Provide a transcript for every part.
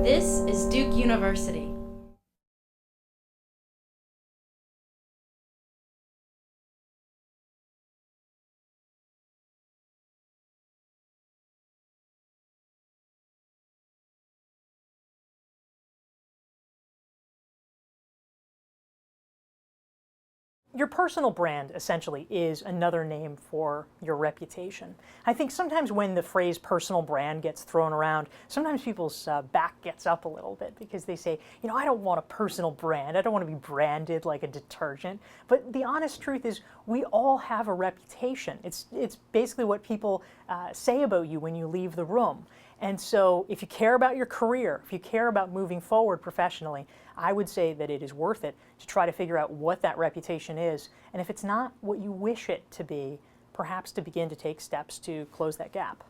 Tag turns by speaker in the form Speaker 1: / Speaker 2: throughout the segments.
Speaker 1: This is Duke University.
Speaker 2: Your personal brand essentially is another name for your reputation. I think sometimes when the phrase personal brand gets thrown around, sometimes people's back gets up a little bit because they say, you know, I don't want a personal brand. I don't want to be branded like a detergent. But the honest truth is we all have a reputation. It's basically what people say about you when you leave the room. And so if you care about your career, if you care about moving forward professionally, I would say that it is worth it to try to figure out what that reputation is. And if it's not what you wish it to be, perhaps to begin to take steps to close that gap.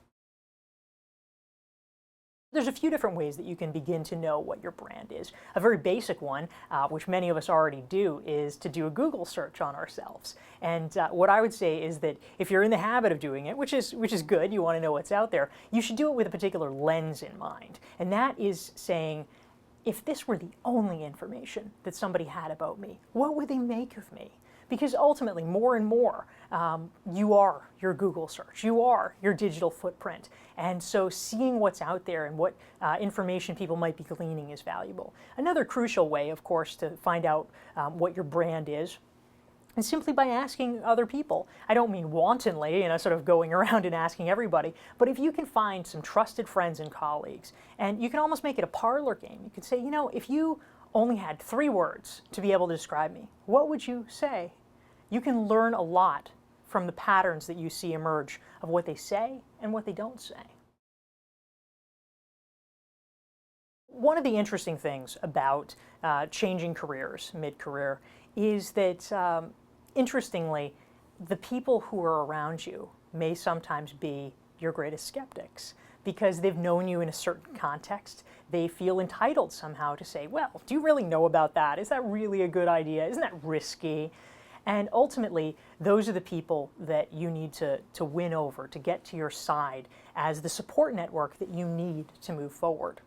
Speaker 2: There's a few different ways that you can begin to know what your brand is. A very basic one, which many of us already do, is to do a Google search on ourselves. And what I would say is that if you're in the habit of doing it, which is good, you want to know what's out there, you should do it with a particular lens in mind. And that is saying, if this were the only information that somebody had about me, what would they make of me? Because ultimately, more and more, you are your Google search. You are your digital footprint. And so seeing what's out there and what information people might be gleaning is valuable. Another crucial way, of course, to find out what your brand is simply by asking other people. I don't mean wantonly, sort of going around and asking everybody, but if you can find some trusted friends and colleagues, and you can almost make it a parlor game. You could say, you know, if you only had 3 words to be able to describe me, what would you say? You can learn a lot from the patterns that you see emerge of what they say and what they don't say. One of the interesting things about changing careers mid-career is that, interestingly, the people who are around you may sometimes be your greatest skeptics because they've known you in a certain context. They feel entitled somehow to say, well, do you really know about that? Is that really a good idea? Isn't that risky? And ultimately, those are the people that you need to win over, to get to your side as the support network that you need to move forward.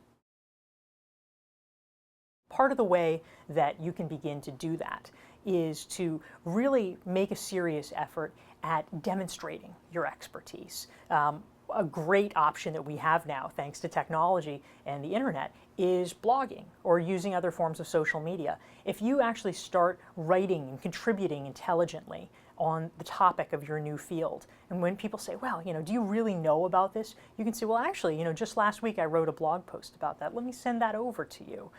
Speaker 2: Part of the way that you can begin to do that is to really make a serious effort at demonstrating your expertise. A great option that we have now, thanks to technology and the internet, is blogging or using other forms of social media. If you actually start writing and contributing intelligently on the topic of your new field, and when people say, well, do you really know about this? You can say, well, actually, just last week I wrote a blog post about that. Let me send that over to you.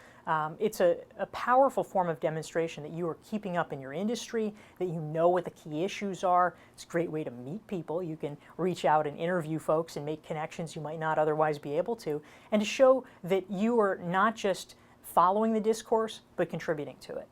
Speaker 2: It's a powerful form of demonstration that you are keeping up in your industry, that you know what the key issues are. It's a great way to meet people. You can reach out and interview folks and make connections you might not otherwise be able to, and to show that you are not just following the discourse, but contributing to it.